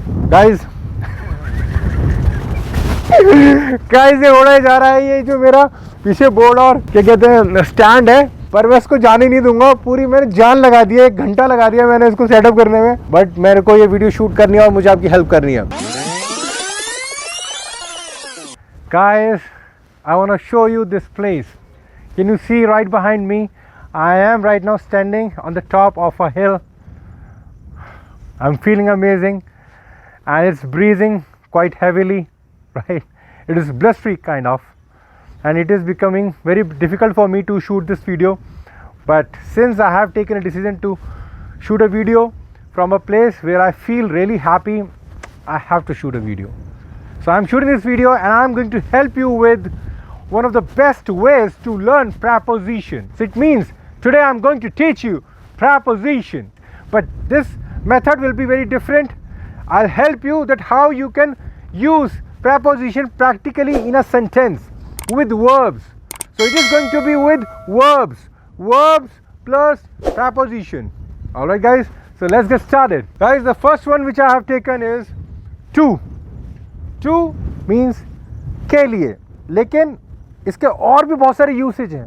Guys guys ये उड़ा जा रहा है, ये जो मेरा पीछे बोर्ड और क्या कहते हैं स्टैंड है, पर मैं इसको जाने नहीं दूंगा। पूरी मैंने जान लगा दी है, 1 घंटा लगा दिया मैंने इसको सेटअप करने में, बट मेरे को ये वीडियो शूट करनी है और मुझे आपकी हेल्प करनी है। Guys I want to show you this place. Can you see right behind me? I am right now standing on the top of a hill. I'm feeling amazing and it's breathing quite heavily, right? It is blustery kind of, and it is becoming very difficult for me to shoot this video, but since I have taken a decision to shoot a video from a place where I feel really happy, I have to shoot a video. So I'm shooting this video and I'm going to help you with one of the best ways to learn prepositions. It means today I'm going to teach you preposition, but this method will be very different. I'll help you that how you can use preposition practically in a sentence with verbs. So it is going to be with verbs plus preposition. Alright guys, so let's get started. Guys, the first one which I have taken is to. To means के लिए, लेकिन इसके और भी बहुत सारे usage हैं.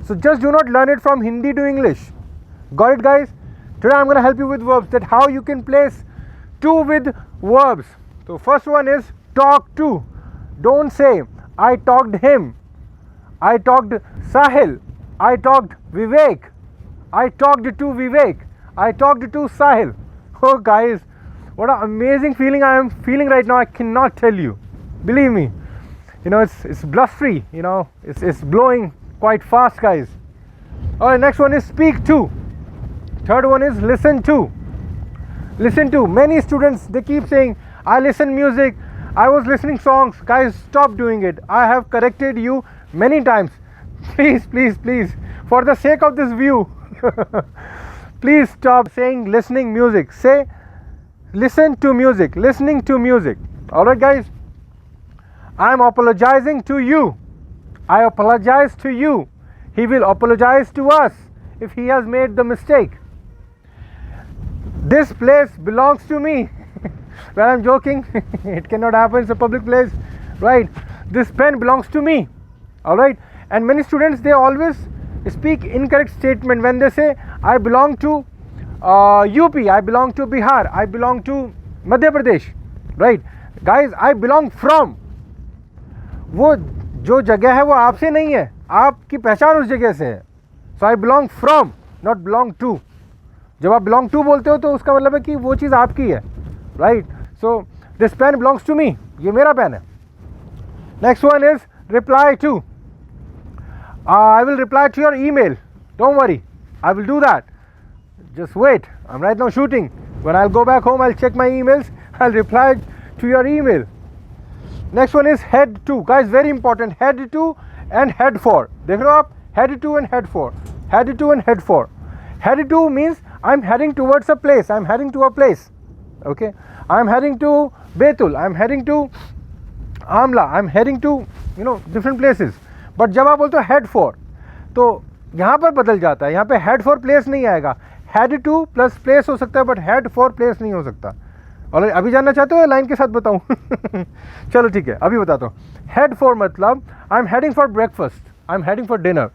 So just do not learn it from Hindi to English. Got it guys? Today I'm going to help you with verbs, that how you can place to with verbs. So first one is talk to. Don't say I talked him, I talked Sahil, I talked Vivek, I talked to Vivek, I talked to Sahil. Oh guys, what an amazing feeling I am feeling right now. I cannot tell you. Believe me. You know, it's blustery, you know, it's blowing quite fast guys. Alright, next one is speak to. Third one is listen to. Listen to. Many students, they keep saying I listen music, I was listening songs. Guys, stop doing it. I have corrected you many times. Please, please, please, for the sake of this view, please stop saying listening music. Say listen to music, listening to music. Alright guys, I am apologizing to you. I apologize to you. He will apologize to us if he has made the mistake. This place belongs to me. Well, I'm joking. It cannot happen. It's a public place, right? This pen belongs to me. Alright, and many students, they always speak incorrect statement when they say I belong to UP, I belong to Bihar, I belong to Madhya Pradesh, right? Guys, I belong from. वो जो जगह है वो आपसे नहीं है, आपकी पहचान उस जगह से है. So I belong from, not belong to. जब आप belong to बोलते हो तो उसका मतलब है कि वो चीज़ आपकी है, right? So this pen belongs to me. ये मेरा पेन है. Next one is reply to. I will reply to your email. Don't worry, I will do that. Just wait. I'm right now shooting. When I'll go back home, I'll check my emails. I'll reply to your email. Next one is head to. Guys, very important. Head to and head for. देख रहे हो आप? Head to and head for. Head to and head for. Head to means I'm heading towards a place. I'm heading to a place. Okay. I'm heading to Betul. I'm heading to Amla. I'm heading to, you know, different places. But जब आप बोलते हो head for, तो यहाँ पर बदल जाता है. यहाँ पे head for place नहीं आएगा. Head to plus place हो सकता है, but head for place नहीं हो सकता. और अभी जानना चाहते हो लाइन के साथ बताऊं? चलो ठीक है, अभी बताता हूँ. हेड फॉर मतलब I am heading for breakfast, I am heading for dinner,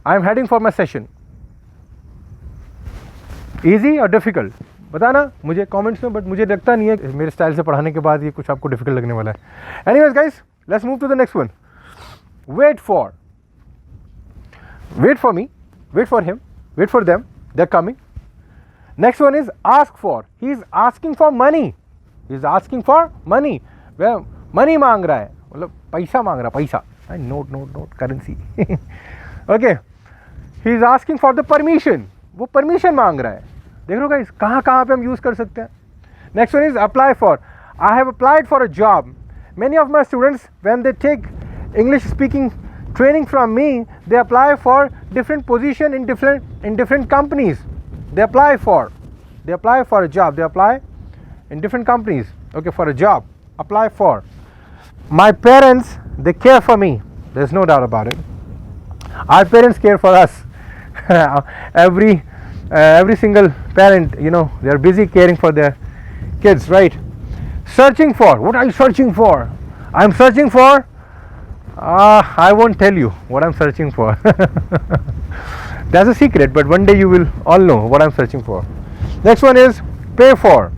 I am heading for my session. Easy और डिफिकल्ट बताना मुझे कमेंट्स में, बट मुझे लगता नहीं है मेरे स्टाइल से पढ़ाने के बाद ये कुछ आपको डिफिकल्ट लगने वाला है. Anyways guys, let's move to the next one. Wait for. Wait for me, wait for him, wait for them, they are coming. Next one is ask for. He is asking for money. He is asking for money. Well, money मांग रहा है, मतलब पैसा मांग रहा है, पैसा. Note currency. Okay. He is asking for the permission. वो permission मांग रहा है. देख लो guys, कहाँ कहाँ पे हम use कर सकते हैं. Next one is apply for. I have applied for a job. Many of my students, when they take English speaking training from me, they apply for different position in different companies. They apply for a job. They apply in different companies. Okay, for a job. Apply for. My parents, they care for me. There's no doubt about it. Our parents care for us. Every single parent, you know, they are busy caring for their kids, right? Searching for. What are you searching for? I'm searching for. I won't tell you what I'm searching for. That's a secret, but one day you will all know what I'm searching for. Next one is pay for.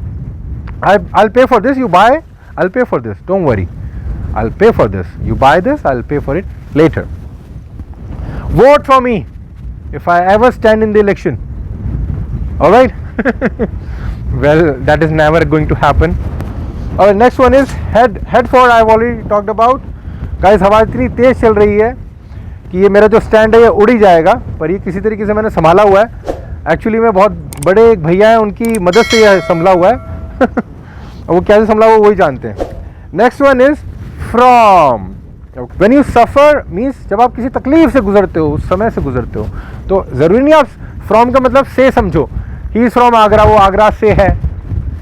I'll pay for this. You buy. I'll pay for this. Don't worry. I'll pay for this. You buy this. I'll pay for it later. Vote for me if I ever stand in the election. All right. Well, that is never going to happen. Alright, next one is head for. I've already talked about. Guys हवा इतनी तेज़ चल रही है कि ये मेरा जो स्टैंड है ये उड़ ही जाएगा, पर ये किसी तरीके से मैंने संभाला हुआ है. एक्चुअली मैं बहुत बड़े एक भैया हैं, उनकी मदद से ये संभला हुआ है. वो कैसे संभला हुआ वही जानते हैं. Next one is from. When you suffer means जब आप किसी तकलीफ से गुजरते हो, उस समय से गुजरते हो, तो ज़रूरी नहीं आप फ्रॉम का मतलब से समझो. ही इज़ फ्रॉम आगरा, वो आगरा से है.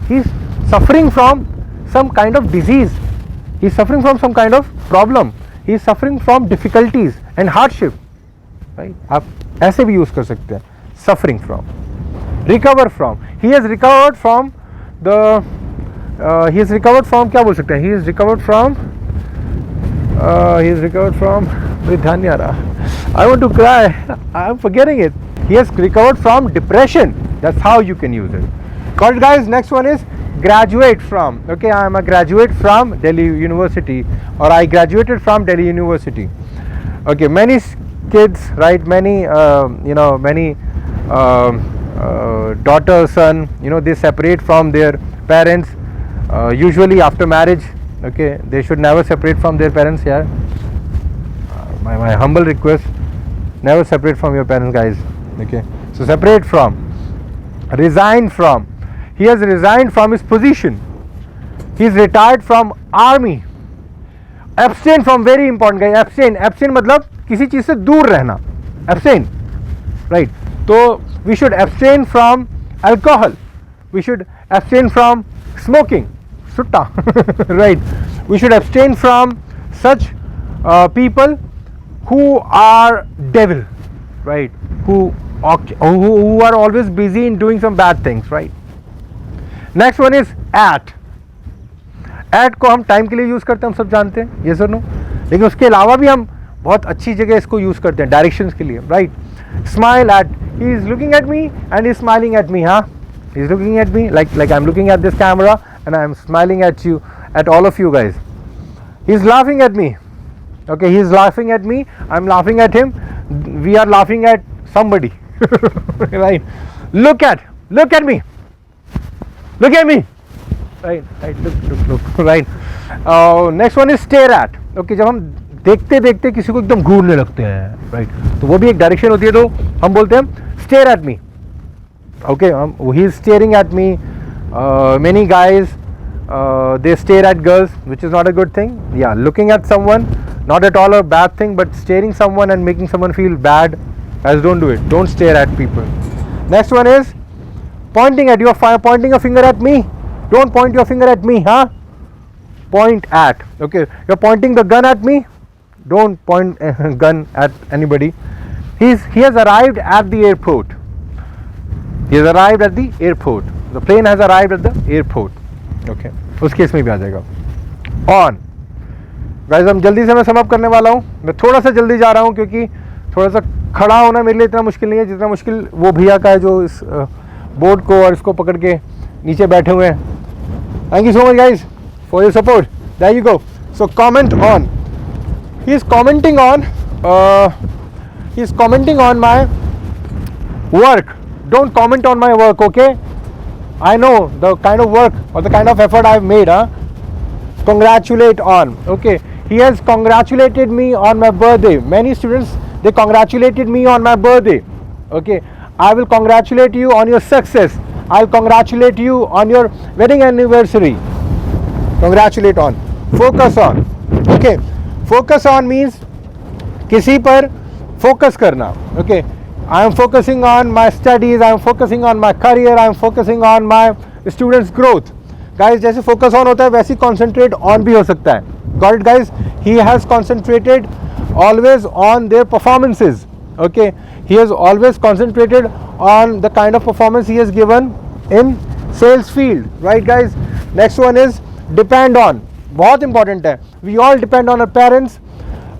He is suffering from some kind of disease. He is suffering from some kind of problem. He is suffering from difficulties and hardship. Right? आप ऐसे भी यूज कर सकते हैं. Suffering from. Recover from. He has recovered from the. He has recovered from क्या बोल सकते हैं? He has recovered from. He has recovered from. मुझे ध्यान नहीं आ रहा. I want to cry. I am forgetting it. He has recovered from depression. That's how you can use it. Got it, guys. Next one is graduate from. Okay, I am a graduate from Delhi University, or I graduated from Delhi University. Okay, many kids, right? Many many daughter, son, they separate from their parents usually after marriage. Okay, they should never separate from their parents. Yeah, my humble request, never separate from your parents, guys. Okay, so separate from. Resign from. He has resigned from his position. He is retired from army. Abstain from, very important guys. Abstain मतलब किसी चीज से दूर रहना. Abstain, right? तो we should abstain from alcohol. We should abstain from smoking. Sutta, right? We should abstain from such people who are devil, right? Who are always busy in doing some bad things, right? Next one is eight. Eight को हम time के लिए use करते हैं, हम सब जानते हैं, ये सर नो. लेकिन उसके अलावा भी हम बहुत अच्छी जगह इसको यूज़ करते हैं डायरेक्शंस के लिए, right? Smile at. He is looking at me and is smiling at me. हाँ, he is looking at me like I am looking at this camera and I am smiling at you, at all of you guys. He is laughing at me. Okay, he is laughing at me, I am laughing at him, we are laughing at somebody. Right? Look at me. Look at me. Right, look. Right. Next one is stare at. Okay, जब हम देखते देखते किसी को एकदम घूरने लगते हैं, right, तो वो भी एक डायरेक्शन होती है, तो हम बोलते हैं stare at me. Okay, he is staring at me. Many guys they stare at girls, which is not a good thing. Yeah, looking at someone, not at all a bad thing, but staring someone and making someone feel bad, guys, don't do it. Don't stare at people. Next one is pointing at. You are pointing a finger at me. Don't point your finger at me, huh? Point at. Okay, you're pointing the gun at me. Don't point a gun at anybody. He has arrived at the airport. He has arrived at the airport. The plane has arrived at the airport. Okay, उस case में भी आ जाएगा. On. Guys, हम जल्दी से मैं sum up करने वाला हूँ. मैं थोड़ा सा जल्दी जा रहा हूँ क्योंकि थोड़ा सा खड़ा होना मेरे लिए इतना मुश्किल नहीं है जितना मुश्किल वो भैया का है जो इस बोर्ड को और इसको पकड़ के नीचे बैठे हुए हैं. Thank you so much guys for your support. There you go. So comment on. He is commenting on my work. Don't comment on my work. Okay, I know the kind of work or the kind of effort I've made. Congratulate on. Okay, he has congratulated me on my birthday. Many students, they congratulated me on my birthday. Okay, I will congratulate you on your success. I'll congratulate you on your wedding anniversary. Congratulate on. Focus on. Okay, focus on means किसी पर focus करना. Okay, I am focusing on my studies, I am focusing on my career, I am focusing on my students' growth. Guys, जैसे focus on होता है वैसे concentrate on भी हो सकता है. Got it, guys? He has concentrated always on their performances. Okay, he has always concentrated on the kind of performance he has given in sales field. Right, guys? Next one is depend on, बहुत important है. We all depend on our parents,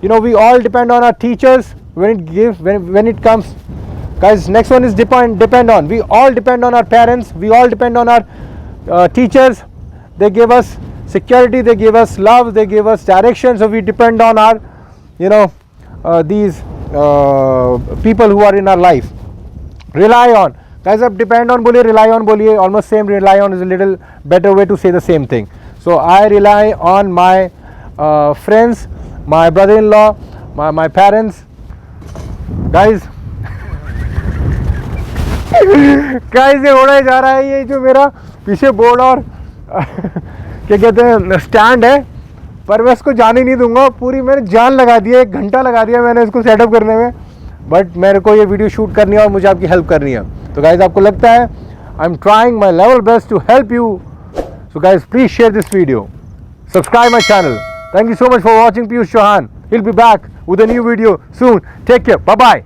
you know, we all depend on our teachers when it comes. Guys, next one is depend on. We all depend on our parents, we all depend on our teachers. They give us security, they give us love, they give us direction. So we depend on our, you know, these people who are in our life. Rely on. Guys, ab depend on boliye, rely on boliye, almost same. Rely on is a little better way to say the same thing. So I rely on my friends, my brother-in-law, my parents. Guys, guys, ये होने जा रहा है, ये जो मेरा पीछे board और क्या कहते हैं स्टैंड है, पर मैं इसको जाने नहीं दूंगा. पूरी मैंने जान लगा दी है, 1 घंटा लगा दिया मैंने इसको सेटअप करने में, बट मेरे को ये वीडियो शूट करनी है और मुझे आपकी हेल्प करनी है. तो गाइज आपको लगता है I am trying my level best to help you. So guys please share this video, subscribe my channel. Thank you so much for watching Piyush Chauhan. He'll be back with a new video soon. Take care. Bye bye.